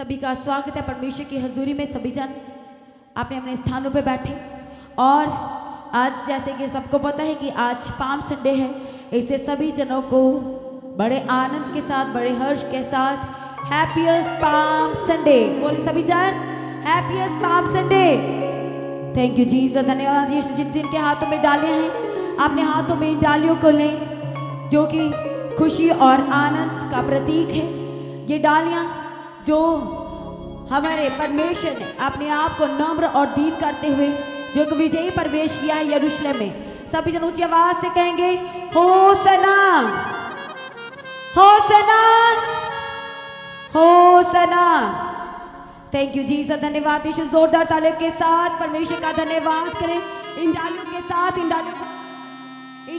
सभी का स्वागत है परमेश्वर की हजूरी में। सभी जन अपने अपने स्थानों पे बैठे। और आज जैसे कि सबको पता है कि आज पाम संडे है, इससे सभी जनों को बड़े आनंद के साथ, बड़े हर्ष के साथ हैप्पीएस्ट पाम संडे बोले सभी जन, happiest palm Sunday. Thank you Jesus, धन्यवाद यीशु। जिनके हाथों में डालियां हैं, अपने हाथों में इन डालियों को लें जो कि खुशी और आनंद का प्रतीक है। ये डालियां जो हमारे परमेश्वर ने अपने आप को नम्र और दीन करते हुए जो कि विजयी प्रवेश किया है यरूशलेम में। सभी जन ऊंची आवाज से कहेंगे होसना, होसना, होसना। थैंक यू जीसस, धन्यवाद यीशु। जोरदार तालियों के साथ परमेश्वर का धन्यवाद करें। इन डालियों के साथ इन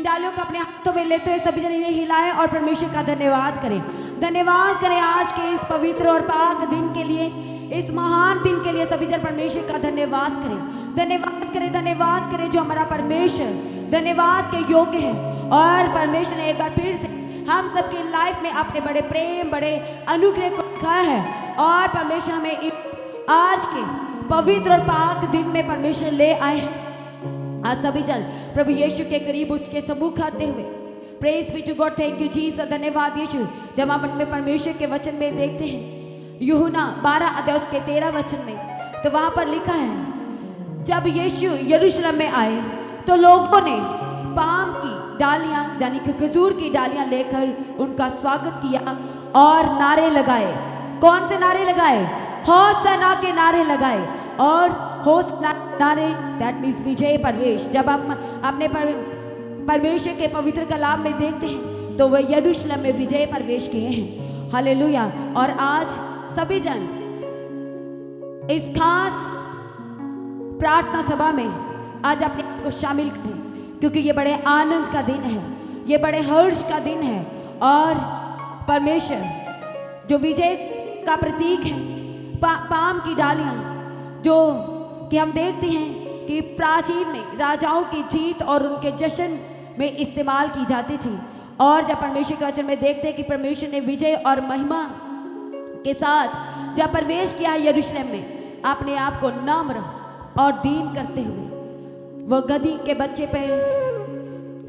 डालियों को अपने हाथों में लेते हुए सभी जन इन्हें हिलाएं और परमेश्वर का धन्यवाद करें। धन्यवाद करें आज के इस पवित्र और पाक दिन के लिए, इस महान दिन के लिए। सभी जन परमेश्वर का धन्यवाद करें, धन्यवाद करें, धन्यवाद करें जो हमारा परमेश्वर धन्यवाद के योग्य है। और परमेश्वर ने एक बार फिर से हम सबकी लाइफ में अपने बड़े प्रेम, बड़े अनुग्रह को दिखाया है। और परमेश्वर हमें आज के पवित्र और पाक दिन में परमेश्वर ले आए हैं। आज सभी जन प्रभु यीशु के करीब उसके सम्मुख आते हुए praise be to God. Thank you Jesus, धन्यवाद यीशु। जब हम अपने परमेश्वर के वचन में देखते हैं यूहन्ना 12 अध्याय उसके 13 वचन में, तो वहां पर लिखा है जब यीशु यरूशलेम में आए तो लोगों ने पाम की डालियां यानी कि खजूर की डालियां लेकर उनका स्वागत किया और नारे लगाए। कौन से नारे लगाए? होसना के नारे लगाए। और होसना नारे दैट मीन्स विजय प्रवेश। जब हम अपने परमेश्वर के पवित्र कलाम में देखते हैं तो वह यरूशलेम में विजय प्रवेश किए हैं। हालेलुया। और आज सभी जन इस खास प्रार्थना सभा में आज अपने आप को शामिल करें, क्योंकि ये बड़े आनंद का दिन है, ये बड़े हर्ष का दिन है। और परमेश्वर जो विजय का प्रतीक है, पाम की डालियां जो कि हम देखते हैं कि प्राचीन में राजाओं की जीत और उनके जश्न में इस्तेमाल की जाती थी। और जब परमेश्वर के वचन में देखते हैं कि परमेश्वर ने विजय और महिमा के साथ जब प्रवेश किया यरूशलेम में, अपने आप को नम्र और दीन करते हुए वह गधी के बच्चे पे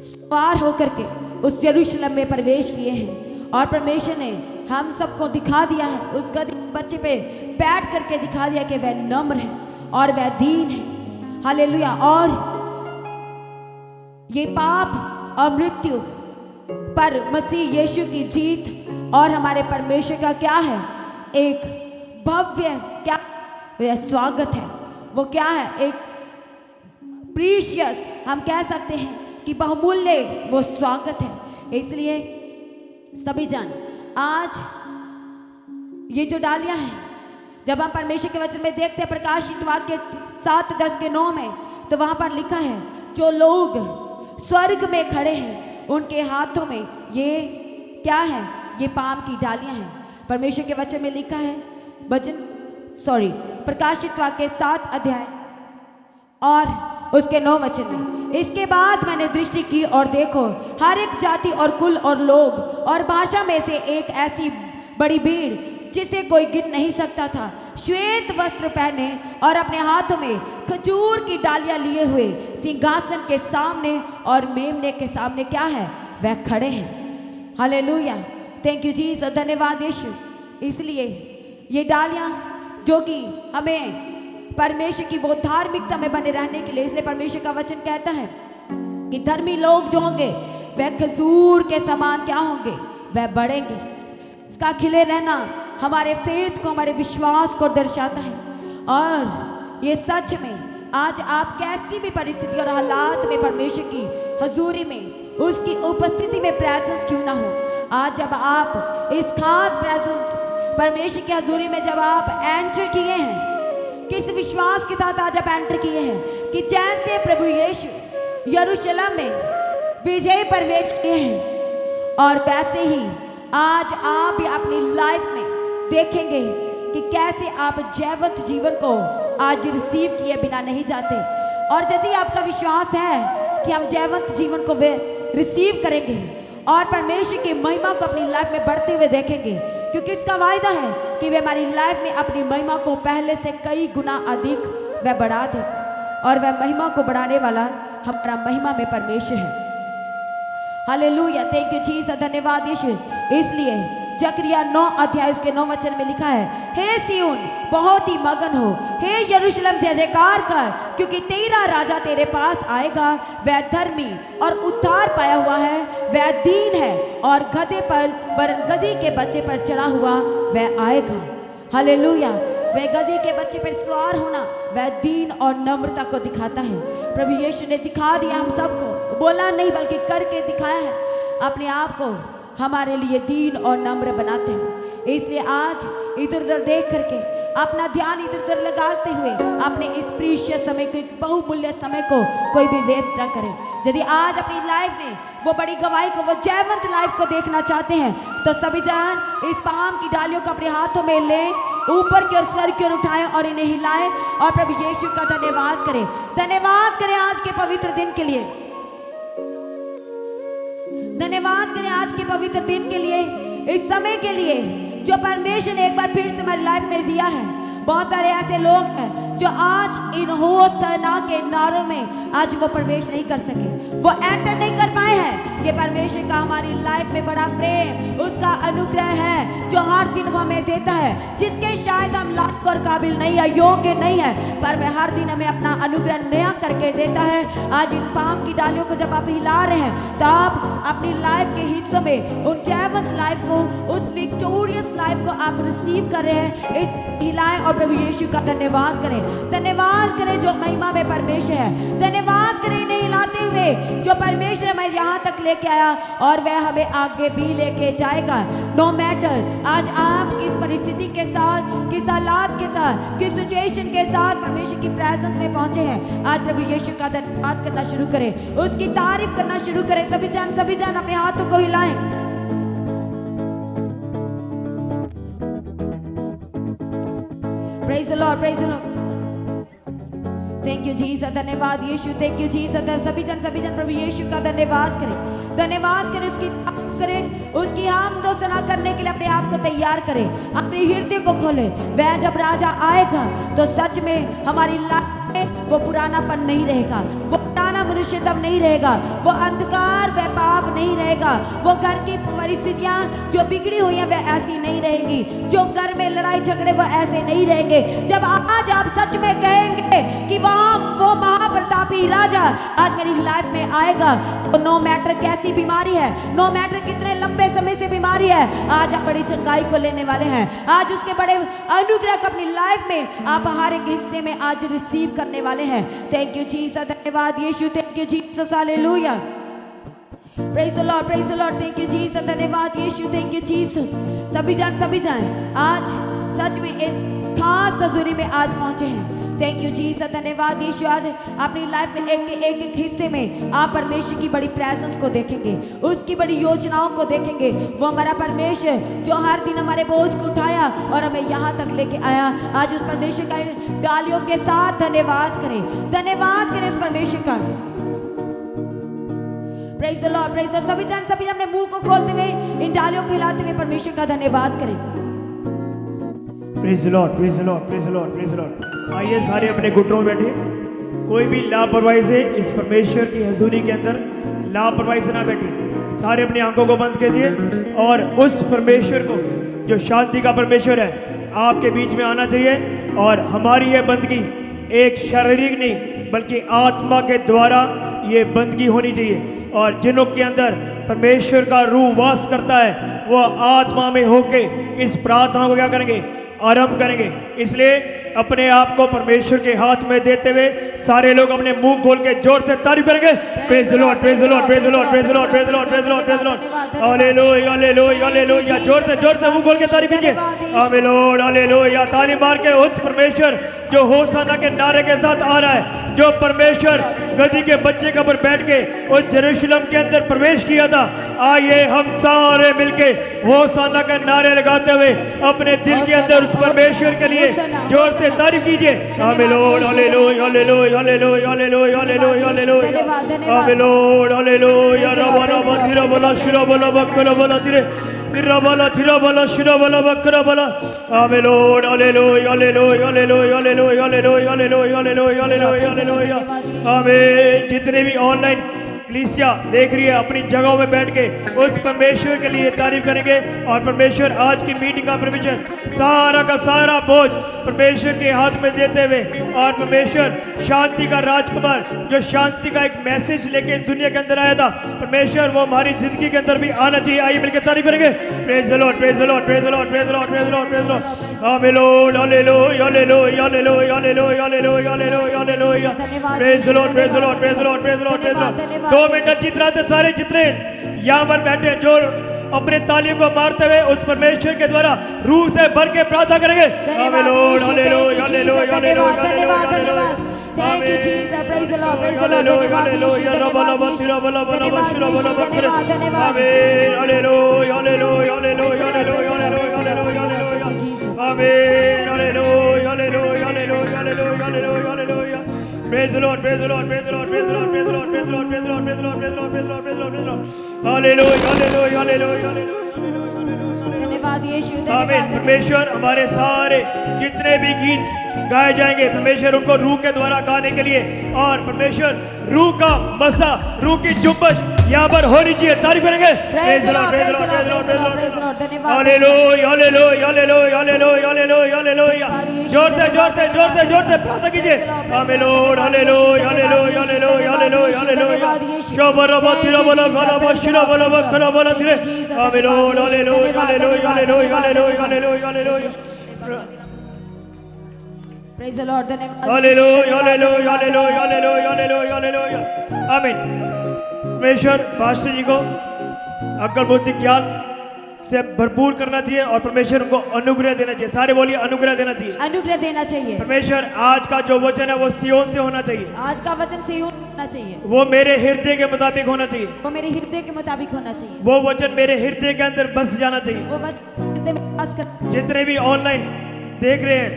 सवार होकर के उस यरूशलेम में प्रवेश किए हैं। और परमेश्वर ने हम सबको दिखा दिया है, उस गधी के बच्चे पे बैठ करके दिखा दिया कि वह नम्र है और वह दीन है। हालेलुया। और ये पाप और मृत्यु पर मसीह यीशु की जीत और हमारे परमेश्वर का क्या है? एक भव्य क्या वह स्वागत है। वो क्या है? एक प्रीशियस, हम कह सकते हैं कि बहुमूल्य वो स्वागत है। इसलिए सभी जन आज ये जो डालियां हैं, जब हम परमेश्वर के वचन में देखते हैं प्रकाशित वाक्य 7:10-9 में, तो वहां पर लिखा है जो लोग स्वर्ग में खड़े हैं उनके हाथों में ये क्या है? ये पाम की डालियां हैं। परमेश्वर के वचन में लिखा है प्रकाशित वाक्य 7 अध्याय और उसके 9 वचन में, इसके बाद मैंने दृष्टि की और देखो हर एक जाति और कुल और लोग और भाषा में से एक ऐसी बड़ी भीड़ जिसे कोई गिन नहीं सकता था, श्वेत वस्त्र पहने और अपने हाथों में खजूर की डालियां लिए हुए सिंहासन के सामने और मेमने के सामने क्या है? वह खड़े हैं। हालेलुया। थैंक यू जीसस, धन्यवाद यीशु। इसलिए ये डालियां जो कि हमें परमेश्वर की वो धार्मिकता में बने रहने के लिए, इसलिए परमेश्वर का वचन कहता है कि धर्मी लोग जो होंगे वह खजूर के समान क्या होंगे? वह बढ़ेंगे। इसका खिले रहना हमारे फेथ को, हमारे विश्वास को दर्शाता है। और ये सच में आज आप कैसी भी परिस्थिति और हालात में परमेश्वर की हजूरी में, उसकी उपस्थिति में प्रेजेंस क्यों ना हो, आज जब आप इस खास प्रेजेंस परमेश्वर की हजूरी में जब आप एंटर किए हैं, किस विश्वास के साथ आज आप एंटर किए हैं कि जैसे प्रभु यीशु यरूशलेम में विजय प्रवेश किए हैं, और वैसे ही आज आप भी अपनी लाइफ में देखेंगे कि कैसे आप जैवंत जीवन को आज रिसीव किए बिना नहीं जाते। और यदि आपका विश्वास है कि हम जैवंत जीवन को वे रिसीव करेंगे और परमेश्वर की महिमा को अपनी लाइफ में बढ़ते हुए देखेंगे, क्योंकि इसका वायदा है कि वह हमारी लाइफ में अपनी महिमा को पहले से कई गुना अधिक वह बढ़ा देगा, और वह महिमा को बढ़ाने वाला हमारा महिमा में परमेश्वर है। हालेलुया, थैंक यू जीसस, धन्यवाद यीशु। इसलिए जकरिया 9 अध्याय उसके 9 वचन में लिखा है, हे सिय्योन बहुत ही मगन हो, हे यरूशलेम जय जयकार कर, क्योंकि तेरा राजा तेरे पास आएगा, वह धर्मी और उद्धार पाया हुआ है, वह दीन है और गधे पर वरन गधी के बच्चे पर चढ़ा हुआ वह आएगा। हालेलुया, वह गधी के बच्चे पर सवार होना वह दीन और नम्रता को दिखाता है। प्रभु यीशु ने दिखा दिया हम सबको, बोला नहीं बल्कि करके दिखाया है, अपने आप को हमारे लिए दीन और नम्र बनाते हैं। इसलिए आज इधर उधर देख करके अपना ध्यान इधर उधर लगाते हुए अपने इस प्रीशियस समय को, इस बहुमूल्य समय को कोई भी वेस्ट ना करें। यदि आज अपनी लाइफ में वो बड़ी गवाही को, वो जयवंत लाइफ को देखना चाहते हैं, तो सभी जान इस पाम की डालियों को अपने हाथों में लें, ऊपर की ओर स्वर्ग की ओर उठाएं और इन्हें हिलाएं और प्रभु यीशु का धन्यवाद करें। धन्यवाद करें आज के पवित्र दिन के लिए, धन्यवाद करें आज के पवित्र दिन के लिए, इस समय के लिए जो परमेश्वर ने एक बार फिर से हमारी लाइफ में दिया है। बहुत सारे ऐसे लोग हैं जो आज इन होशाना के नारों में आज वो प्रवेश नहीं कर सके, वो एंटर नहीं कर पाए हैं। ये परमेश्वर का हमारी लाइफ में बड़ा प्रेम, उसका अनुग्रह है जो हर दिन वो हमें देता है, जिसके शायद हम लायक और काबिल नहीं है, योग्य नहीं है, पर वह हर दिन हमें अपना अनुग्रह नया करके देता है। आज इन पाम की डालियों को जब आप हिला रहे हैं तो आप अपनी लाइफ के हिस्सों में उन जयवंत लाइफ को, उस विक्टोरियस लाइफ को आप रिसीव कर रहे हैं। इस हिलाएं और प्रभु यीशु का धन्यवाद करें, धन्यवाद करें जो महिमा में परमेश्वर है, धन्यवाद करें इन्हें हिलाते हुए जो परमेश्वर हमें यहाँ तक लेके आया और वह हमें आगे भी लेके जाएगा। नो मैटर आज आप किस परिस्थिति के साथ, किस हालात के साथ, किस सिचुएशन के साथ परमेश्वर की प्रेजेंस में पहुंचे हैं, आज प्रभु यीशु का धन्यवाद करना शुरू करें, उसकी तारीफ करना शुरू करें। सभी जान अपने हाथों को हिलाएं। Praise the Lord, praise the Lord, thank you Jesus, धन्यवाद यीशु, थैंक यू जीसस। सभी जन प्रभु यीशु का धन्यवाद करें, धन्यवाद करें, उसकी तारीफ करें, उसकी हामद व सना करने के लिए अपने आप को तैयार करें, अपने हृदय को खोलें। वह जब राजा आएगा तो सच में हमारी लाइफ में वो पुरानापन नहीं रहेगा, वो पुराना मनुष्यत्व नहीं रहेगा, वो अंधकार व पाप नहीं रहेगा, वो घर की परिस्थितियां जो बिगड़ी हुई हैं वह ऐसी नहीं रहेंगी, जो घर में लड़ाई झगड़े वो ऐसे नहीं रहेंगे। जब आज आप सच में कहेंगे कि वहाँ वो महाप्रतापी राजा आज मेरी लाइफ में आएगा, तो नो मैटर कैसी बीमारी है, नो मैटर कितने लंबे समय से बीमारी है, आज आप बड़ी चंगाई को लेने वाले हैं। आज उसके बड़े अनुग्रह को अपनी लाइफ में आप हर एक हिस्से में आज रिसीव करने वाले हैं। थैंक यू जीसस, धन्यवाद यीशु, thank you Jesus, hallelujah, praise the Lord, praise the Lord, thank you Jesus, धन्यवाद यीशु, थैंक यू जीसस। सभी जान आज सच में एक खास हजूरी में आज पहुंचे हैं। थैंक यू जीसस, धन्यवाद यीशु। आज अपनी लाइफ में एक हिस्से में आप परमेश्वर की बड़ी प्रेजेंस को देखेंगे, उसकी बड़ी योजनाओं को देखेंगे। वो हमारा परमेश्वर जो हर दिन हमारे बोझ को उठाया और हमें यहाँ तक लेके आया, आज उस परमेश्वर का डालियों के साथ धन्यवाद करें, धन्यवाद करें उस परमेश्वर का। Praise the Lord, praise the Lord. सभी जान अपने मुंह को खोलते हुए इन डालियों को हिलाते हुए परमेश्वर का धन्यवाद करें। Praise the Lord, praise the Lord, praise the Lord, praise the Lord. आइए सारे अपने घुटनों में बैठे, कोई भी लापरवाही से इस परमेश्वर की हजूरी के अंदर लापरवाही से ना बैठे। सारे अपनी आंखों को बंद कीजिए और उस परमेश्वर को जो शांति का परमेश्वर है आपके बीच में आना चाहिए। और हमारी ये बंदगी एक शारीरिक नहीं बल्कि आत्मा के द्वारा ये बंदगी होनी चाहिए। और जिनों के अंदर परमेश्वर का रूह वास करता है वो आत्मा में होके इस प्रार्थना को क्या करेंगे, आरंभ करेंगे। इसलिए अपने आप को परमेश्वर के हाथ में देते हुए सारे लोग अपने मुंह खोल के जोर से तारीफ करेंगे। Praise the Lord, praise the Lord, praise the Lord, praise the Lord, praise the Lord, praise the Lord, praise the Lord, hallelujah, hallelujah, hallelujah. जोर से मुंह खोल के तारीफ कीजिए। Amen Lord, hallelujah. ताली मार के उस परमेश्वर जो होशाना के नारे के साथ आ रहा है, जो परमेश्वर गधी के बच्चे के ऊपर बैठ के उस यरूशलेम के अंदर प्रवेश किया था, आइए हम सारे मिलके होशाना के नारे लगाते हुए अपने दिल के अंदर उस परमेश्वर के लिए जोर से तारीफ कीजिए। Amen Lord, hallelujah, hallelujah, hallelujah, hallelujah, hallelujah, hallelujah, आमीन लॉर्ड, हालेलुया। रबना बतिरा बोला शिरा बोला बकरा बोला तिरे Tirabala, tirabala, shirabala, bakrabala. Amen, Lord. Hallelujah, hallelujah, hallelujah, hallelujah, hallelujah, hallelujah, hallelujah, hallelujah, hallelujah. Amen. जितने भी ऑनलाइन कलीसिया देख रही है अपनी जगहों में बैठ के उस परमेश्वर के लिए तारीफ करेंगे और परमेश्वर आज की मीटिंग का परमेश्वर सारा का सारा बोझ परमेश्वर के हाथ में देते हुए और परमेश्वर शांति का राजकुमार जो शांति का एक मैसेज लेके इस दुनिया के अंदर आया था परमेश्वर वो हमारी जिंदगी के अंदर भी आना चाहिए। आइए मिलकर तारीफ करेंगे। Praise the Lord, praise the Lord, praise the Lord, praise the Lord, praise the Lord, praise the Lord. आमीन Lord, hallelujah, hallelujah, hallelujah, hallelujah, hallelujah, hallelujah, hallelujah. Praise the Lord, praise the Lord, praise the Lord, praise the Lord, praise the Lord. 2 minute अच्छी तरह से सारे जितने यहाँ पर बैठे हैं जो अपने तालियों को मारते हुए उस परमेश्वर के द्वारा रूह से भर के प्रार्थना करेंगे। आमीन लॉर्ड, हालेलुया, हालेलुया, हालेलुया, धन्यवाद धन्यवाद। Thank you Jesus, praise the Lord, praise the Lord, धन्यवाद यीशु, धन्यवाद यीशु, धन्यवाद धन्यवाद। Amen, hallelujah, hallelujah, hallelujah, hallelujah, hallelujah, hallelujah. आमीन, hallelujah, hallelujah, hallelujah, hallelujah, hallelujah, hallelujah. Praise the Lord, praise the Lord, praise the Lord, praise the Lord, praise the Lord, praise the Lord, praise the Lord, praise the Lord, praise the Lord, praise the Lord, praise the Lord, praise the Lord. Hallelujah, hallelujah, hallelujah, hallelujah. धन्यवाद यीशु, आमीन। धन्यवाद। परमेश्वर हमारे सारे जितने भी गीत गाए जाएंगे परमेश्वर उनको रूह के द्वारा गाने के लिए और परमेश्वर रूह का मसा रूह की जुम्बश यहाँ पर होनी चाहिए। तारीफ करेंगे। Praise the Lord, praise the Lord, praise the Lord, praise the Lord, praise the Lord. Hallelujah, hallelujah, hallelujah, hallelujah, hallelujah, hallelujah. जोर से जोर से जोर से जोर से प्रार्थना कीजिए। Amen Lord, hallelujah, hallelujah, hallelujah, hallelujah, hallelujah. शबरबा तिरबला गलबा शिरबला बकरबला तिरे। Amen Lord, hallelujah, hallelujah, hallelujah, hallelujah, hallelujah, hallelujah. Praise the Lord, धन्यवाद। Hallelujah, hallelujah, hallelujah, hallelujah, hallelujah, hallelujah. Amen. परमेश्वर पास्टर जी को अक्ल बुद्धि ज्ञान से भरपूर करना चाहिए और परमेश्वर उनको अनुग्रह देना चाहिए। सारे बोलिए अनुग्रह देना चाहिए, अनुग्रह देना चाहिए। परमेश्वर आज का जो वचन है वो सियोन से होना चाहिए। आज का वचन सिय्योन होना चाहिए। वो मेरे हृदय के मुताबिक होना चाहिए। वो मेरे हृदय के मुताबिक होना चाहिए। वो वचन मेरे हृदय के अंदर बस जाना चाहिए। वो वचन हृदय में वास कर। जितने भी ऑनलाइन देख रहे हैं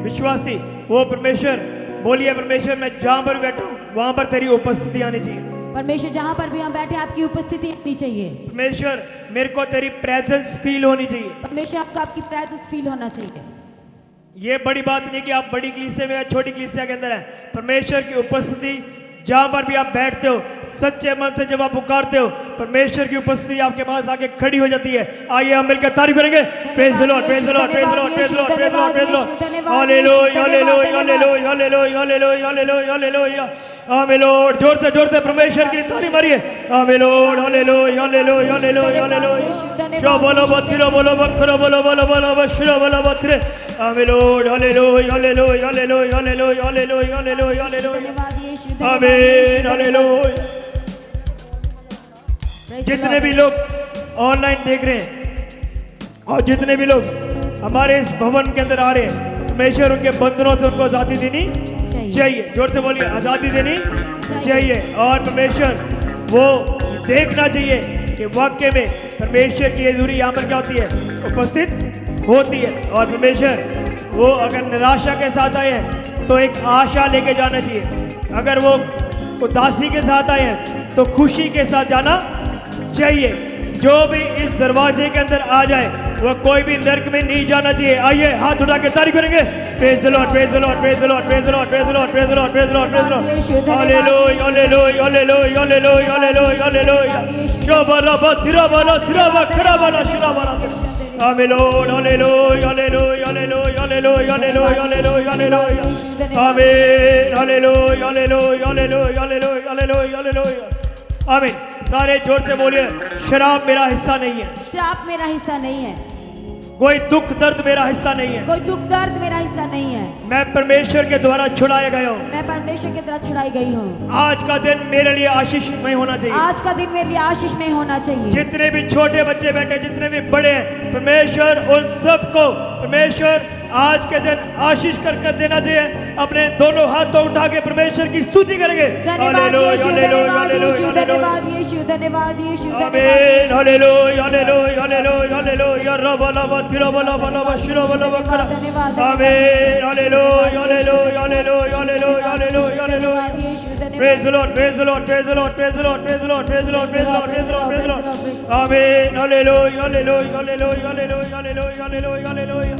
विश्वासी वो परमेश्वर बोलिए परमेश्वर मैं जहाँ पर बैठा हूँ वहां पर तेरी उपस्थिति आनी चाहिए। परमेश्वर जहाँ पर भी हम बैठे आपकी उपस्थिति आनी चाहिए। परमेश्वर मेरे को तेरी प्रेजेंस फील होनी चाहिए। परमेश्वर आपको आपकी प्रेजेंस फील होना चाहिए। ये बड़ी बात नहीं कि आप बड़ी कलीसिया में या छोटी कलीसिया के अंदर है। परमेश्वर की उपस्थिति जहां पर भी आप बैठते हो सच्चे मन से जब आप पुकारते हो परमेश्वर की उपस्थिति आपके पास आके खड़ी हो जाती है। आइए हम मिलकर तारीफ करेंगे। Praise the Lord, praise the Lord, praise the Lord, praise the Lord, praise the Lord, praise the Lord. Hallelujah, hallelujah, hallelujah, hallelujah, hallelujah, hallelujah, hallelujah. आमीन लॉर्ड, जोर से परमेश्वर की तारीफ मारिए। आमीन लॉर्ड, हालेलुया, हालेलुया, हालेलुया, हालेलुया। शबलो बतिरो बोलो बखरो बोलो बोलो बोलो बशरो बोलो बतरे। आमीन Lord, hallelujah, hallelujah, hallelujah, hallelujah, hallelujah, hallelujah, hallelujah. आमीन, हालेलुया। जितने भी लोग ऑनलाइन देख रहे हैं और जितने भी लोग हमारे इस भवन के अंदर आ रहे हैं परमेश्वर उनके बंधनों से उनको आजादी देनी चाहिए। जोर से बोलिए आजादी देनी चाहिए। और परमेश्वर वो देखना चाहिए कि वाक्य में परमेश्वर की हजूरी यहाँ पर क्या होती है उपस्थित होती है। और परमेश्वर वो अगर निराशा के साथ आए हैं तो एक आशा लेके जाना चाहिए। अगर वो उदासी के साथ आए हैं तो खुशी के साथ जाना चाहिए। जो भी इस दरवाजे के अंदर आ जाए वह कोई भी नर्क में नहीं जाना चाहिए। आइए हाथ उठा के तारीफ करेंगे। Praise the Lord, praise the Lord, praise the Lord, praise the Lord, praise the Lord, praise the Lord, praise the Lord, praise the Lord. Hallelujah, hallelujah, hallelujah, hallelujah, hallelujah, हालेलुया। शबरा बतिरा बला तिरा बखरा बला शिरा बला। आमीन Lord, hallelujah, hallelujah, hallelujah, hallelujah, hallelujah, hallelujah, hallelujah. आमीन, hallelujah, hallelujah, hallelujah, hallelujah, hallelujah, hallelujah. आमीन। सारे जोर से बोलिए शराब मेरा हिस्सा नहीं है। श्राप मेरा हिस्सा नहीं है। कोई दुख दर्द मेरा हिस्सा नहीं है। कोई दुख दर्द मेरा हिस्सा नहीं है। मैं परमेश्वर के द्वारा छुड़ाया गया हूँ। मैं परमेश्वर की तरह छुड़ाई गई हूँ। आज का दिन मेरे लिए आशीषमय होना चाहिए। आज का दिन मेरे लिए आशीषमय होना चाहिए। जितने भी छोटे बच्चे बैठे जितने भी बड़े हैं परमेश्वर उन सबको परमेश्वर आज के दिन आशीष कर देना चाहिए। अपने दोनों हाथों उठा के परमेश्वर की स्तुति करेंगे। धन्यवाद यीशु, धन्यवाद यीशु, धन्यवाद यीशु, धन्यवाद यीशु, आमीन। हालेलुया हालेलुया हालेलुया हालेलुया रबा लबा तिरबा लबा लबा शिरबा लबा करा। आमीन। Hallelujah hallelujah hallelujah hallelujah hallelujah hallelujah. Praise the Lord, praise the Lord, praise the Lord, praise the Lord, praise the Lord, praise the Lord, praise the Lord, praise the Lord, praise the Lord. Amen. Hallelujah, hallelujah, hallelujah, hallelujah, hallelujah, hallelujah, hallelujah.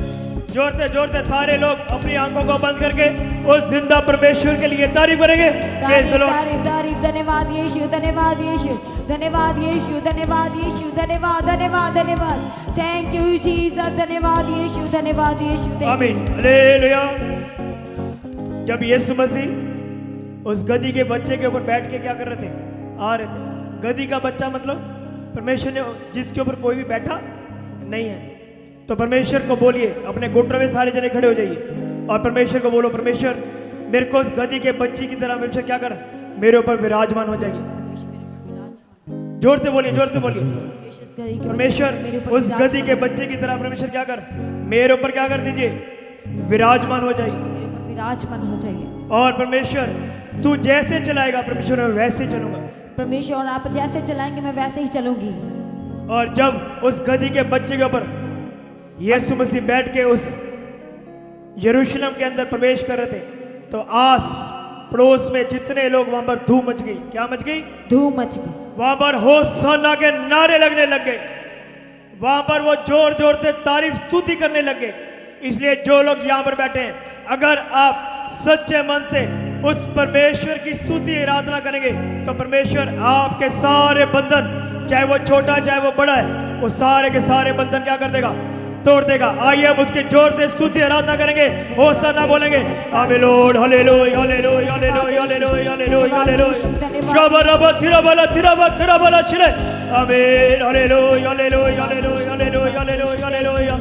जोर से सारे लोग अपनी आंखों को बंद करके उस जिंदा परमेश्वर के लिए तारीफ करेंगे। Praise the Lord. तारीफ तारीफ धन्यवाद यीशु, धन्यवाद यीशु, धन्यवाद यीशु, धन्यवाद यीशु, धन्यवाद धन्यवाद धन्यवाद। थैंक यू जीसस, धन्यवाद यीशु, धन्यवाद यीशु। आमीन। हालेलुया। जब यीशु मसीह उस गधी के बच्चे के ऊपर बैठ के क्या कर रहे थे? आ रहे थे। गधी का बच्चा मतलब परमेश्वर ने जिसके ऊपर कोई भी बैठा नहीं है। तो परमेश्वर को बोलिए, अपने घुटनों में सारे जने खड़े हो जाइए और परमेश्वर को बोलो, परमेश्वर मेरे को उस गधी के बच्ची की तरह परमेश्वर क्या कर मेरे ऊपर विराजमान हो जाइए। जोर से बोलिए, जोर से बोलिए। परमेश्वर उस गधी के बच्चे की तरह परमेश्वर क्या कर मेरे ऊपर क्या कर दीजिए, विराजमान हो जाइए। विराजमान हो जाइए। और परमेश्वर तू जैसे चलाएगा परमेश्वर मैं वैसे ही चलूंगा। परमेश्वर आप जैसे चलाएंगे मैं वैसे ही चलूंगी। और जब उस गधी के बच्चे के ऊपर यीशु मसीह बैठ के उस यरूशलेम के अंदर प्रवेश कर रहे थे तो आस पड़ोस में जितने लोग वहां पर धूम मच गई। क्या मच गई? धूम मच गई। वहां पर होशाना के नारे लगने लग गए। वहां पर वो जोर जोर से तारीफ स्तुति करने लग गए। इसलिए जो लोग यहाँ पर बैठे हैं, अगर आप सच्चे मन से उस परमेश्वर की स्तुति आराधना करेंगे तो परमेश्वर आपके सारे बंधन, चाहे वो छोटा चाहे वो बड़ा है, वो सारे के सारे बंधन क्या कर देगा? तोड़ देगा। आइए हम उसके जोर से स्तुति आराधना करेंगे, होशाना बोलेंगे। आमीन Lord, hallelujah hallelujah hallelujah hallelujah hallelujah hallelujah. शबरबा तिरबला तिरबा तिरबला शिरे। आमीन hallelujah hallelujah hallelujah hallelujah hallelujah hallelujah.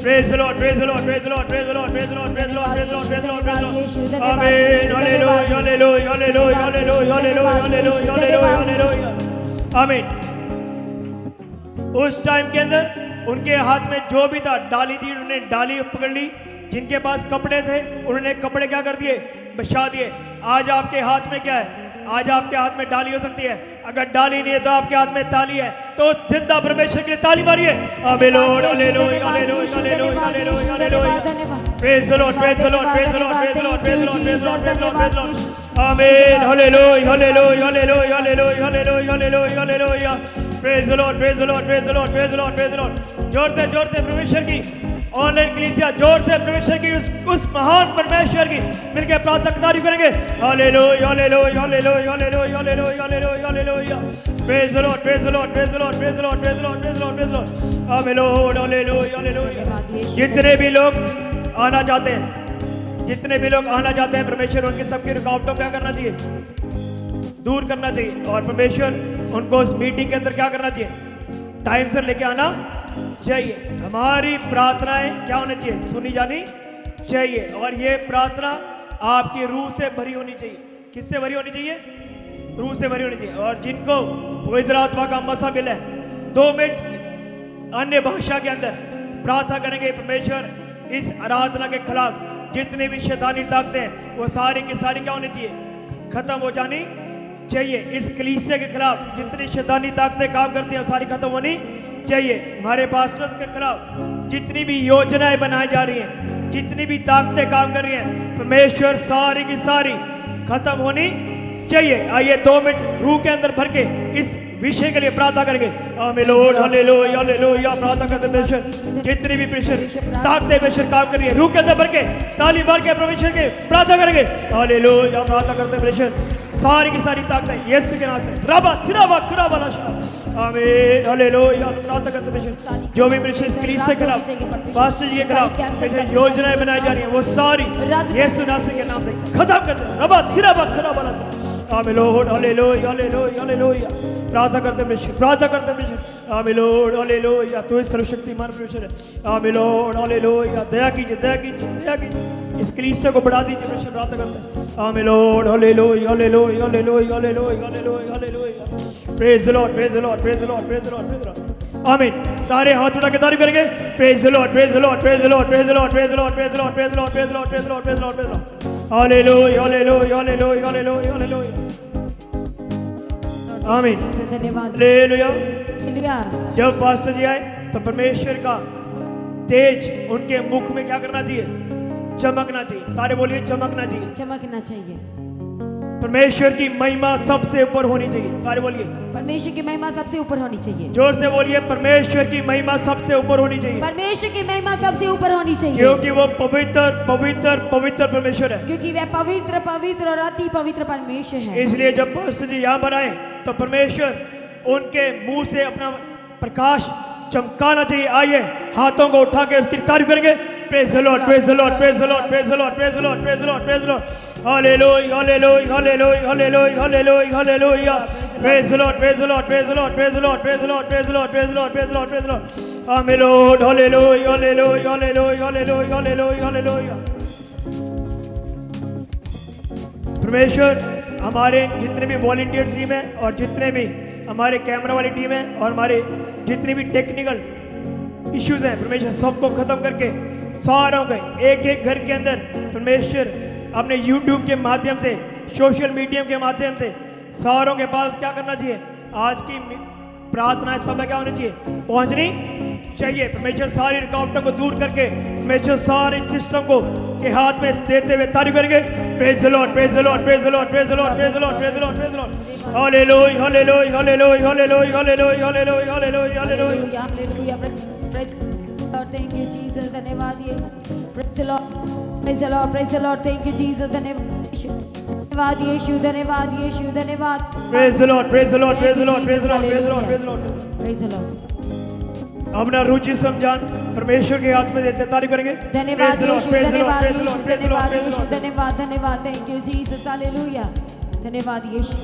Praise the Lord, praise the Lord, praise the Lord, praise the Lord, praise the Lord, praise the Lord, praise the Lord, praise the Lord, praise the Lord. Amen. Hallelujah, hallelujah, hallelujah, hallelujah, hallelujah, hallelujah, hallelujah, hallelujah. Amen. उस time के अंदर उनके हाथ में जो भी था डाली थी, उन्होंने डाली पकड़ ली। जिनके पास कपड़े थे उन्होंने कपड़े क्या कर दिए? बिछा दिए। आज आपके हाथ में क्या है? आज आपके हाथ में डाली हो सकती है। अगर डाली नहीं है तो आपके हाथ में ताली है। तो जिंदा परमेश्वर के लिए ताली मारिए। आमीन Lord, hallelujah hallelujah hallelujah hallelujah hallelujah. Praise the Lord, praise the Lord, praise the Lord, praise the Lord, praise the Lord, praise the Lord, praise the Lord, praise the Lord. आमीन hallelujah hallelujah hallelujah hallelujah hallelujah hallelujah hallelujah. Praise the Lord, praise the Lord, praise the Lord, praise the Lord, praise the Lord. जोर से परमेश्वर की online कलीसिया जोर से परमेश्वर की उस महान परमेश्वर की मिलकर प्रार्थना तारीफ करेंगे। Hallelujah hallelujah hallelujah hallelujah hallelujah hallelujah hallelujah. Praise the Lord, praise the Lord, praise the Lord, praise the Lord, praise the Lord, praise the Lord, praise the Lord. आमीन लॉर्ड, हालेलुया हालेलुया। जितने भी लोग आना चाहते हैं, जितने भी लोग आना चाहते हैं, परमेश्वर उनकी सबकी रुकावटों क्या करना चाहिए? दूर करना चाहिए। और परमेश्वर उनको उस मीटिंग के अंदर क्या करना चाहिए? टाइम से लेके आना चाहिए। हमारी प्रार्थनाएं क्या होनी चाहिए? सुनी जानी चाहिए। और ये प्रार्थना आपकी रूह से भरी होनी चाहिए। किससे भरी होनी चाहिए? रूह से भरी होनी चाहिए। और जिनको पवित्र आत्मा का मसा मिला है 2 मिनट अन्य भाषा के अंदर प्रार्थना करेंगे। परमेश्वर इस आराधना के खिलाफ जितने भी शैतानी ताकतें हैं वो सारी की सारी क्या होनी चाहिए? खत्म हो जानी चाहिए। इस कलीसिया के खिलाफ जितनी शैतानी ताकतें काम करती हैं सारी खत्म होनी चाहिए। हमारे पास्टर्स के खिलाफ जितनी भी योजनाएं बनाई जा रही हैं, जितनी भी ताकतें काम कर रही हैं, परमेश्वर सारी की सारी खत्म होनी चाहिए। आइए 2 मिनट रूह के अंदर भर के इस विषय के लिए प्रार्थना करेंगे। आमीन लॉर्ड, हालेलुया हालेलुया। प्रार्थना करते परमेश्वर जितनी भी परमेश्वर ताकतें परमेश्वर काम कर रही है, रूह के अंदर भर के ताली मार के परमेश्वर के प्रार्थना करेंगे। हालेलुया। प्रार्थना करते परमेश्वर सारी की सारी ताकतें यीशु के नाम से रबा थिराबा खुराबा लाशा। आमीन हालेलुया। प्रार्थना करते परमेश्वर जो भी परमेश्वर इस कलीसिया के खिलाफ, पास्टर जी के खिलाफ योजनाएं बनाई जा रही हैं वो सारी यीशु नासरी के नाम से खत्म कर दे। रबा थिराबा खुराबा लाशा। आमीन लॉर्ड, हालेलुया हालेलुया हालेलुया। प्रार्थना करते परमेश्वर, प्रार्थना करते परमेश्वर। आमीन लॉर्ड, हालेलुया। तू सर्वशक्तिमान परमेश्वर है। आमीन लॉर्ड, हालेलुया। दया कीजिए, दया कीजिए, दया कीजिए। इस कलीसिया को बढ़ा दीजिए परमेश्वर। प्रार्थना करते हैं। आमीन Lord, hallelujah hallelujah hallelujah hallelujah hallelujah hallelujah. Praise the Lord, praise the Lord, praise the Lord, praise the Lord, praise the Lord. आमीन। सारे हाथ उठा के तारीफ करेंगे। Praise the Lord, praise the Lord, praise the Lord, praise the Lord, praise the Lord, praise the Lord, praise the Lord, praise the Lord, praise the Lord, praise the Lord, praise the Lord, praise the Lord. Hallelujah, hallelujah, hallelujah, hallelujah, hallelujah. आमीन, धन्यवाद। Hallelujah. Hallelujah. जब pastor जी आए तो परमेश्वर का तेज उनके मुख में क्या करना चाहिए? चमकना चाहिए। सारे बोलिए चमकना चाहिए। चमकना चाहिए। परमेश्वर की महिमा सबसे ऊपर होनी चाहिए। सारे बोलिए परमेश्वर की महिमा सबसे ऊपर होनी चाहिए। जोर से बोलिए परमेश्वर की महिमा सबसे ऊपर होनी चाहिए। परमेश्वर की महिमा सबसे ऊपर होनी चाहिए, क्योंकि वो पवित्र पवित्र पवित्र परमेश्वर है। क्योंकि वह पवित्र पवित्र और अति पवित्र परमेश्वर है। इसलिए जब पास्टर जी यहाँ पर आए तो परमेश्वर उनके मुंह से अपना प्रकाश चमकाना चाहिए। आइए हाथों को उठा के उसकी तारीफ करेंगे। Praise the Lord, praise the Lord, praise the Lord, praise the Lord, praise the Lord, praise the Lord, praise the Lord. Hallelujah, hallelujah, hallelujah, hallelujah, hallelujah, hallelujah. Praise the Lord, praise the Lord, praise the Lord, praise the Lord, praise the Lord, praise the Lord, praise the Lord, praise the Lord, praise the Lord. आमीन Lord, hallelujah, hallelujah, hallelujah, hallelujah, hallelujah, हालेलुया। परमेश्वर हमारे जितने भी volunteer team है और जितने भी हमारे कैमरा वाली टीम है और हमारे जितने भी टेक्निकल इश्यूज हैं, परमेश्वर सबको खत्म करके सारों के एक एक घर के अंदर परमेश्वर अपने YouTube के माध्यम से, सोशल मीडिया के माध्यम से सारों के पास क्या करना चाहिए? आज की प्रार्थनाएं सब क्या होनी चाहिए? पहुंचनी चाहिए। परमेश्वर सारी रुकावटों को दूर करके परमेश्वर सारे सिस्टम को के हाथ में देते हुए तारीफ करेंगे। Praise the Lord, praise the Lord, praise the Lord, praise the Lord, praise the Lord, praise the Lord, praise the Lord. Hallelujah, hallelujah, hallelujah, hallelujah, hallelujah, hallelujah, hallelujah, hallelujah. Hallelujah. Praise Lord, thank you Jesus. धन्यवाद। ये praise Lord, praise Lord, praise Lord, thank you Jesus. धन्यवाद यीशु, धन्यवाद यीशु, धन्यवाद। Praise the Lord, praise the Lord, praise the Lord, praise the Lord, praise the Lord, praise the Lord. Praise Lord. अपना रुचि समझान परमेश्वर के हाथ में देते तारीफ करेंगे। धन्यवाद यीशु, धन्यवाद यीशु, धन्यवाद यीशु, धन्यवाद, धन्यवाद, थैंक यू जीसस। हालेलुया, धन्यवाद यीशु।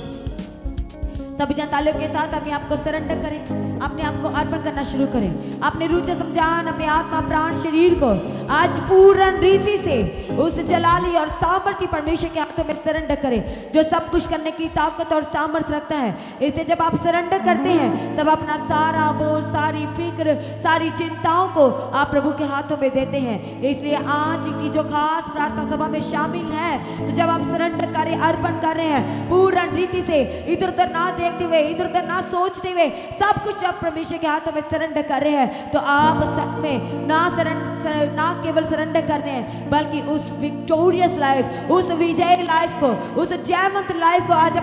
सभी जन तालियों के साथ अपने आप को सरेंडर करें, अपने आप को अर्पण करना शुरू करें। अपने रुचि समझान, अपने आत्मा प्राण शरीर को आज पूर्ण रीति से उस जलाली और सामर्थ्य परमेश्वर के हाथों में सरेंडर करें, जो सब कुछ करने की ताकत और सामर्थ्य रखता है। इसे जब आप सरेंडर करते हैं तब अपना सारा बोझ, सारी फिक्र, सारी चिंताओं को आप प्रभु के हाथों में देते हैं। इसलिए आज की जो खास प्रार्थना सभा में शामिल है, तो जब आप सरेंडर करें, अर्पण कर रहे हैं पूर्ण रीति से, इधर उधर ना देखते हुए, इधर उधर ना सोचते हुए, सब कुछ जब परमेश्वर के हाथों में सरेंडर कर रहे हैं, तो आप सब में ना केवल सरेंडर कर रहे हैं, बल्कि उस विक्टोरियस लाइफ, उस विजय लाइफ को, उस जयवंत लाइफ को आज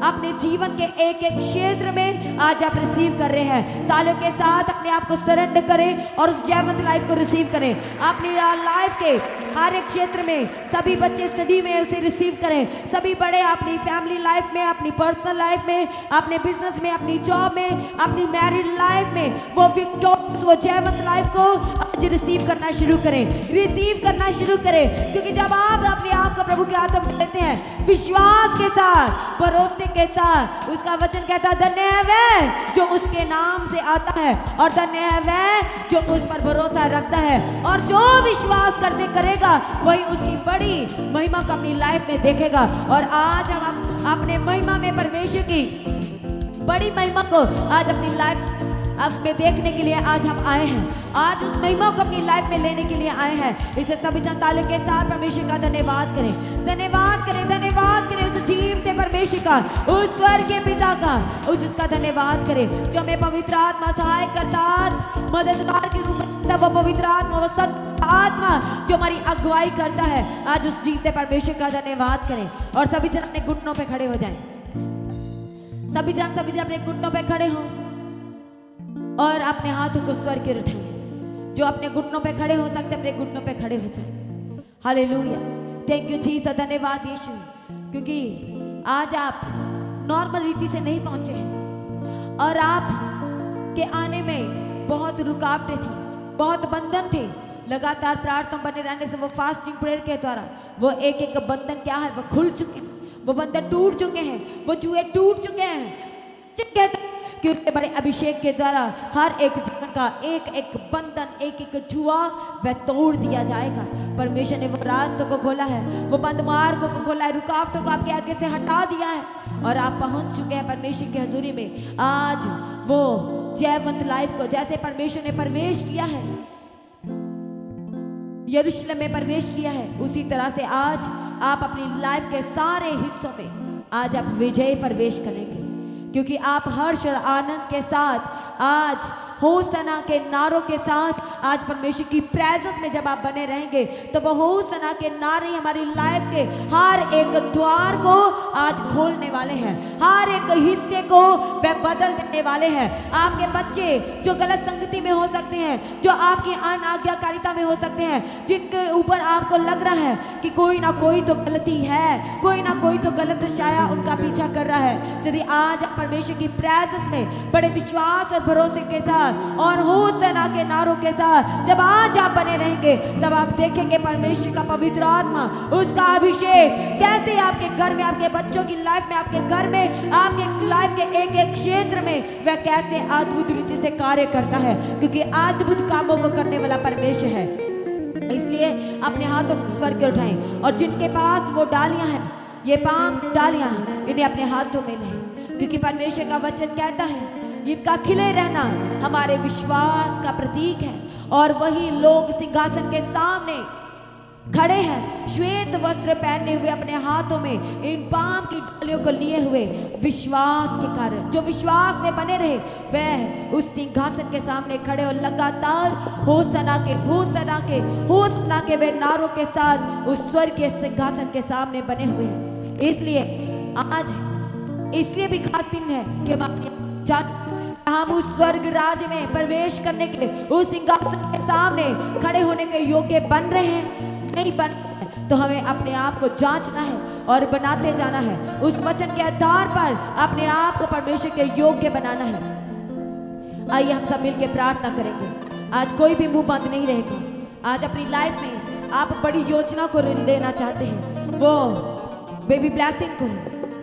अपने जीवन के एक एक क्षेत्र में आज आप रिसीव कर रहे हैं। तालियों के साथ अपने आप को सरेंडर करें और उस जयवंत लाइफ को रिसीव करें। अपनी लाइफ के हर एक क्षेत्र में सभी बच्चे स्टडी में उसे रिसीव करें, सभी बड़े अपनी फैमिली लाइफ में, अपनी पर्सनल लाइफ में, अपने बिजनेस में, अपनी जॉब में, अपनी मैरिड लाइफ में वो विक्टोरियस, वो जयवंत लाइफ को आज रिसीव करना शुरू करें, रिसीव करना शुरू करें। क्योंकि जब आप अपने आप को प्रभु के हाथों में लेते हैं विश्वास के साथ, भरोसे के साथ, उसका वचन कहता है धन्य है वह जो उसके नाम से आता है, और धन्य है वह जो उस पर भरोसा रखता है, और जो विश्वास करते करेगा वही उसकी बड़ी महिमा को अपनी लाइफ में देखेगा। और आज हम अपने महिमा में परमेश्वर की बड़ी महिमा को आज अपनी लाइफ में देखने के लिए आज हम आए हैं, आज उस महिमा को अपनी लाइफ में लेने के लिए आए हैं। इसे सभी जनतालों के साथ परमेश्वर का धन्यवाद करें, धन्यवाद करें, धन्यवाद करें उस जीवते परमेश्वर का, उस स्वर्गीय पिता का, उसका धन्यवाद करें जो हमें पवित्र आत्मा सहाय करता, मददगार के रूप में वो पवित्र आत्मा, वो सत्य आत्मा जो हमारी अगुवाई करता है। आज उस जीवते परमेश्वर का धन्यवाद करें। और सभी जन अपने घुटनों पे खड़े हो जाएं, सभी जन अपने घुटनों पे खड़े हो और अपने हाथों को स्वर की उठाएं। जो अपने घुटनों पे खड़े हो सकते अपने घुटनों पे खड़े हो जाएं। हालेलुया, थैंक यू जीसस, धन्यवाद यीशु, क्योंकि आज आप नॉर्मल रीति से नहीं पहुंचे हैं और आप के आने में बहुत रुकावटें थी, बहुत बंधन थे। लगातार प्रार्थना बने रहने से, वो फास्टिंग प्रेयर के द्वारा वो एक एक बंधन क्या है वो खुल चुके हैं, वो बंधन टूट चुके हैं, वो जुए टूट चुके हैं। कि उसके बड़े अभिषेक के द्वारा हर एक जीवन का एक एक बंधन, एक एक जुआ वह तोड़ दिया जाएगा। परमेश्वर ने वो रास्तों को खोला है, वो बंद मार्गों को खोला है, रुकावटों को आपके आगे से हटा दिया है और आप पहुंच चुके हैं परमेश्वर की हजूरी में। आज वो जयवंत लाइफ को, जैसे परमेश्वर ने प्रवेश किया है, यरूशलेम में प्रवेश किया है, उसी तरह से आज आप अपनी लाइफ के सारे हिस्सों में आज आप विजय प्रवेश करेंगे, क्योंकि आप हर्ष और आनंद के साथ आज होसना के नारों के साथ आज परमेश्वर की प्रेजेंस में जब आप बने रहेंगे तो वो होसना के नारे हमारी लाइफ के हर एक द्वार को आज खोलने वाले हैं, हर एक हिस्से को वे बदल देने वाले हैं। आपके बच्चे जो गलत संगति में हो सकते हैं, जो आपकी अनाज्ञाकारिता में हो सकते हैं, जिनके ऊपर आपको लग रहा है कि कोई ना कोई तो गलती है, कोई ना कोई तो गलत छाया उनका पीछा कर रहा है, यदि आज आप परमेश्वर की प्रेजेंस में बड़े विश्वास और भरोसे के साथ और होसना के नारों के साथ जब आज आप बने रहेंगे, तब आप देखेंगे परमेश्वर का पवित्र आत्मा, उसका अभिषेक कैसे आपके घर में, आपके बच्चों की लाइफ में, आपके घर में, आपके लाइफ के एक एक क्षेत्र में वह कैसे अद्भुत रीति से कार्य करता है, क्योंकि अद्भुत कामों को करने वाला परमेश्वर है। इसलिए अपने हाथों को स्वर्ग की ओर उठाएं और जिनके पास वो डालियां हैं, ये पाम डालियां हैं, इन्हें अपने हाथों में लें, क्योंकि परमेश्वर का वचन कहता है इनका खिले रहना हमारे विश्वास का प्रतीक है। और वही लोग सिंहासन के सामने खड़े हैं, श्वेत वस्त्र पहने हुए, अपने हाथों में इन पाम की डालियों को लिए हुए, विश्वास के कारण, जो विश्वास में बने रहे वह उस सिंहासन के सामने खड़े और लगातार होसना के वे नारों के साथ उस स्वर्गीय सिंहासन के सामने बने हुए हैं। इसलिए आज इसलिए भी खास दिन है कि हम उस स्वर्ग राज्य में प्रवेश करने के उस सिंहासन के सामने खड़े होने के योग्य बन रहे हैं, नहीं बन रहे हैं, तो हमें अपने आप को जांचना है और बनाते जाना है, उस वचन के आधार पर अपने आप को परमेश्वर के योग्य बनाना है। आइए हम सब मिलकर प्रार्थना करेंगे। आज कोई भी मुंह बंद नहीं रहेगा। आज अपनी लाइफ में आप बड़ी योजना को लेना चाहते हैं, वो बेबी ब्लेसिंग को,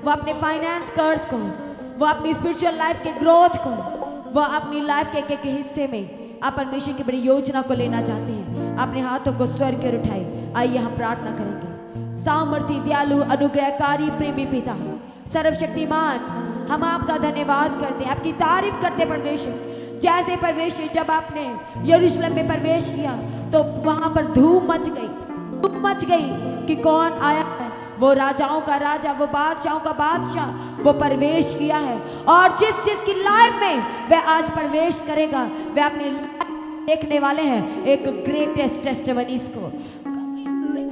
वो अपने फाइनेंस कर्ज को, वो अपनी स्पिरिचुअल लाइफ के ग्रोथ को, वो अपनी लाइफ के एक हिस्से में आप परमेश्वर की बड़ी योजना को लेना चाहते हैं, अपने हाथों को स्वर्ग की ओर उठाएं। आइए हम प्रार्थना करेंगे। सामर्थी, दयालु, अनुग्रहकारी, प्रेमी पिता, सर्वशक्तिमान, हम आपका धन्यवाद करते हैं, आपकी तारीफ करते हैं परमेश्वर। जैसे परमेश्वर जब आपने यरूशलेम में प्रवेश किया तो वहां पर धूम मच गई कि कौन आया है, वो राजाओं का राजा, वो बादशाहों का बादशाह, वो प्रवेश किया है। और जिस की लाइफ में वह आज प्रवेश करेगा, वह अपने देखने वाले हैं एक ग्रेटेस्ट टेस्टिमनीज को।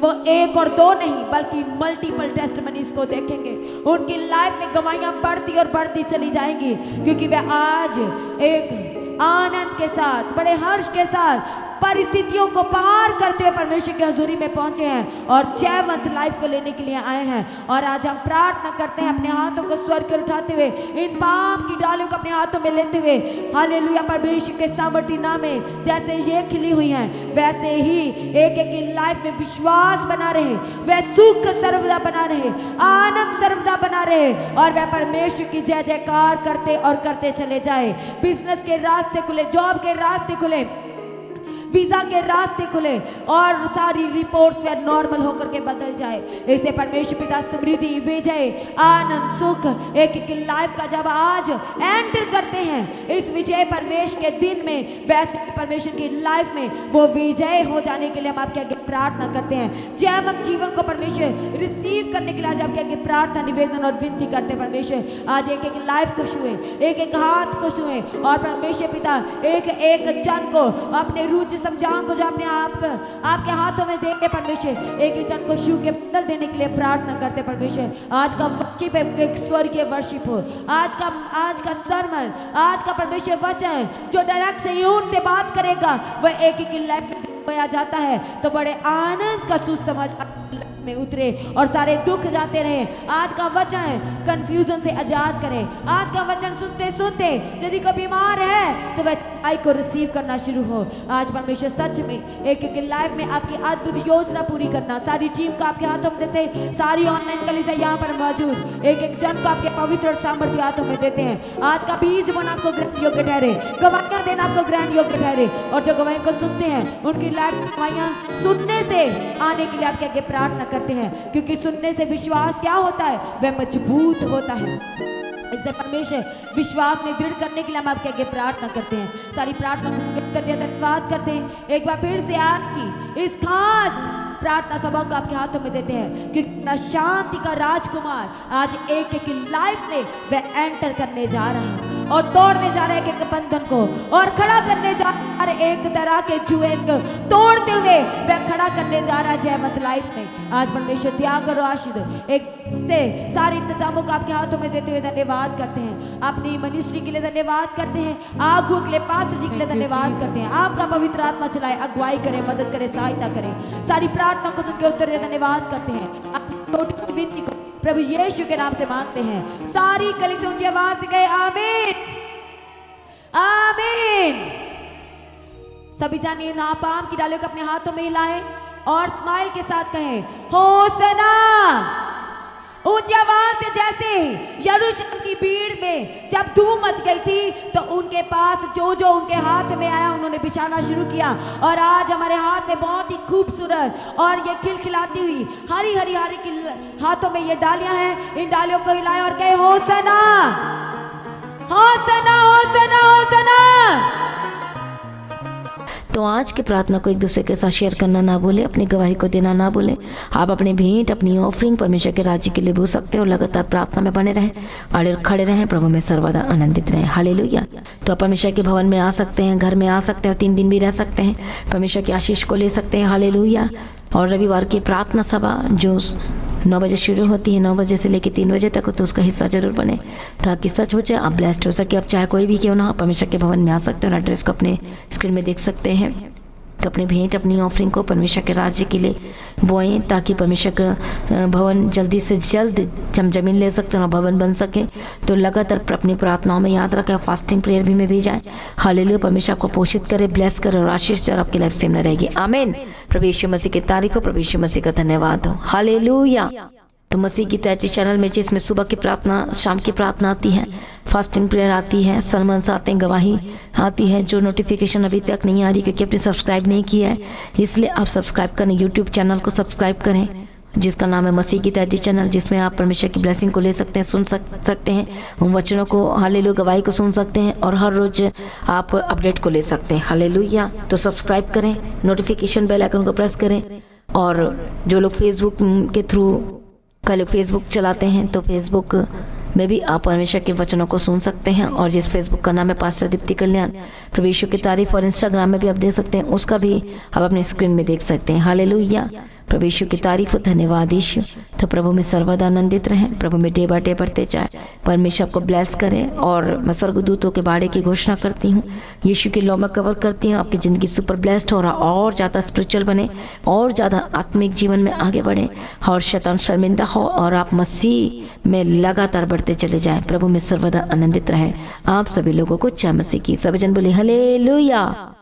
वो एक और दो नहीं बल्कि मल्टीपल टेस्टिमनीज को देखेंगे। उनकी लाइफ में गवाहियां बढ़ती और बढ़ती चली जाएंगी, क्योंकि वह आज एक आनंद के साथ, बड़े हर्ष के साथ परिस्थितियों को पार करते हुए परमेश्वर की हजूरी में पहुंचे हैं और जयवंत लाइफ को लेने के लिए आए हैं। और आज हम प्रार्थना करते हैं अपने हाथों को स्वर्ग पर उठाते हुए, इन पाम की डालियों को अपने हाथों में लेते हुए, हालेलुया, परमेश्वर के सामर्थी नाम में जैसे ये खिली हुई हैं वैसे ही एक एक की लाइफ में विश्वास बना रहे, वह सुख सर्वदा बना रहे, आनंद सर्वदा बना रहे, और वह परमेश्वर की जय जयकार करते और करते चले जाए। बिजनेस के रास्ते खुले, जॉब के रास्ते खुले, वीजा के रास्ते खुले और सारी रिपोर्ट्स वे नॉर्मल होकर के बदल जाए। इसे परमेश्वर पिता समृद्धि, विजय, आनंद, सुख एक एक लाइफ का जब आज एंटर करते हैं इस विजय परमेश के दिन में, वैसे परमेश्वर की लाइफ में वो विजय हो जाने के लिए हम आपके आगे प्रार्थना करते हैं। जयवंत जीवन को परमेश्वर रिसीव करने के लिए आज आपके आगे प्रार्थना, निवेदन और विनती करते हैं। परमेश्वर आज एक एक लाइफ को छुए, एक एक हाथ को छुए, और परमेश्वर पिता एक एक जन को अपने रुचि समझाओं को जो अपने आपके हाथों में देंगे परमेश्वर, एक एक जन को छू के बदल देने के लिए प्रार्थना करते परमेश्वर। आज का वर्शिप एक स्वर्गीय वर्शिप हो, आज का सरमन, आज का परमेश्वर वचन जो डायरेक्ट से यून से बात करेगा वह एक एक की लाइफ में आ जाता है तो बड़े आनंद का सुसमझ में उतरे और सारे दुख जाते रहे। आज का वचन कंफ्यूजन से आजाद करें। आज का वचन सुनते सुनते यदि कोई बीमार है तो वह आई को रिसीव करना शुरू हो। आज परमेश्वर सच में एक एक लाइफ में आपकी अद्भुत योजना पूरी करना, सारी टीम को आपके हाथों में देते, सारी ऑनलाइन कलीसिया यहाँ पर मौजूद एक एक जन को आपके पवित्र और सामर्थ्य हाथों में देते हैं। आज का बीज बोना आपको ग्रहण योग्य ठहरे, गवाहियां देना आपको ग्रहण योग्य ठहरे, और जो गवाहियों को सुनते हैं उनकी लाइफ गवाहियां सुनने से आने के लिए आपके आगे प्रार्थना करते हैं, क्योंकि सुनने से विश्वास क्या होता है, वह मजबूत होता है। इससे परमेश्वर विश्वास में दृढ़ करने के लिए हम आपके आगे प्रार्थना करते हैं। सारी प्रार्थना को उत्तर दिया धन्यवाद करते हैं। एक बार फिर से आपकी इस खास प्रार्थना सभा को आपके हाथों में देते हैं, क्योंकि अपना शांति का राजकुमार आज एक एक लाइफ में वह एंटर करने जा रहा है और तोड़ने जा रहा है एक बंधन को और खड़ा करने जा रहा है एक तरह के जुए को तोड़ते हुए वह खड़ा करने जा रहा है जयवंत लाइफ में। आज परमेश्वर त्याग करो आशीष एक से सारे इंतजामों को आपके हाथों में देते हुए धन्यवाद करते हैं। अपनी मिनिस्ट्री के लिए धन्यवाद करते हैं। आगू के लिए पास्टर जी के लिए धन्यवाद करते हैं। आपका पवित्र आत्मा चलाए, अगुवाई करे, मदद करे, सहायता करे। सारी प्रार्थना को सुनकर उत्तर दे धन्यवाद करते हैं। अपनी विनती को प्रभु यीशु के नाम से मांगते हैं। सारी कलीसिया ऊंची आवाज से कहे आमीन आमीन। सभी जानिए नापाम की डालियों को अपने हाथों में हिलाएं और स्माइल के साथ कहें होसना। ऊंची आवाज से जैसे यरूशलेम की भीड़ में जब धूम मच गई थी तो उनके पास जो जो उनके हाथ में आया उन्होंने बिछाना शुरू किया। और आज हमारे हाथ में बहुत ही खूबसूरत और ये खिलखिलाती हुई हरी हरी हरी हाथों में ये डालियां हैं। इन डालियों को हिलाएं और कहे होसना होसना होसना होसना। तो आज की प्रार्थना को एक दूसरे के साथ शेयर करना ना भूलें, अपनी गवाही को देना ना भूलें। आप अपनी भेंट, अपनी ऑफरिंग परमेश्वर के राज्य के लिए भूल सकते हो। लगातार प्रार्थना में बने रहें, अड़े खड़े रहें, प्रभु में सर्वदा आनंदित रहें। हालेलुया। तो आप परमेश्वर के भवन में आ सकते हैं, घर में आ सकते हैं और 3 दिन भी रह सकते हैं, परमेश्वर की आशीष को ले सकते हैं। हालेलुया। और रविवार की प्रार्थना सभा जो 9 बजे शुरू होती है, 9 बजे से लेकर 3 बजे तक, तो उसका हिस्सा जरूर बने ताकि सच हो जाए, आप ब्लेस्ड हो सके। आप चाहे कोई भी क्यों ना, परमेश्वर के भवन में आ सकते हो और एड्रेस को अपने स्क्रीन में देख सकते हैं। तो अपनी भेंट, अपनी ऑफरिंग को परमेश्वर के राज्य के लिए बोएं ताकि परमेश्वर का भवन जल्दी से जल्द हम जमीन ले सकते हैं और भवन बन सके। तो लगातार अपनी प्रार्थनाओं में याद रखें, फास्टिंग प्रेयर भी में भी जाएं। हालेलुया। परमेश्वर आपको पोषित करे, ब्लेस करे और आशीष दे और आपकी लाइफ सेम न रहेगी। आमीन। प्रभु यीशु मसीह की तारीफ हो, प्रभु यीशु मसीह का धन्यवाद हो। हालेलुया। तो मसीह की तैयारी चैनल में जिसमें सुबह की प्रार्थना, शाम की प्रार्थना आती है, फास्टिंग प्रेयर आती है, सरमन्स आते हैं, गवाही आती है। जो नोटिफिकेशन अभी तक नहीं आ रही क्योंकि आपने सब्सक्राइब नहीं किया है, इसलिए आप सब्सक्राइब करें, यूट्यूब चैनल को सब्सक्राइब करें जिसका नाम है मसीह की तैयारी चैनल, जिसमें आप परमेश्वर की ब्लेसिंग को ले सकते हैं, सुन सकते हैं, उन वचनों को, हालेलुया, गवाही को सुन सकते हैं और हर रोज आप अपडेट को ले सकते हैं। हालेलुया। तो सब्सक्राइब करें, नोटिफिकेशन बेल आइकन को प्रेस करें। और जो लोग फेसबुक के थ्रू कल फेसबुक चलाते हैं तो फेसबुक में भी आप परमेश्वर के वचनों को सुन सकते हैं। और जिस फेसबुक का नाम है पास्टर दीप्ति कल्याण, प्रभु यीशु की तारीफ, और इंस्टाग्राम में भी आप देख सकते हैं, उसका भी आप अपने स्क्रीन में देख सकते हैं। हालेलुया। प्रभु यीशु की तारीफ हो, धन्यवाद यीशु। तो प्रभु में सर्वदा आनंदित रहें, प्रभु में डे बाय डे बढ़ते जाए, परमेश्वर आपको ब्लेस करें। और मैं स्वर्गदूतों के बाड़े की घोषणा करती हूँ, यीशु की लौ में कवर करती हूँ, आपकी ज़िंदगी सुपर ब्लेस्ड हो रहा, और ज़्यादा स्पिरिचुअल बने, और ज़्यादा आत्मिक जीवन में आगे बढ़े, और शैतान शर्मिंदा हो, और आप मसीह में लगातार बढ़ते चले जाएं। प्रभु में सर्वदा आनंदित रहें। आप सभी लोगों को जय मसीह की। सभी जन बोले हालेलुया।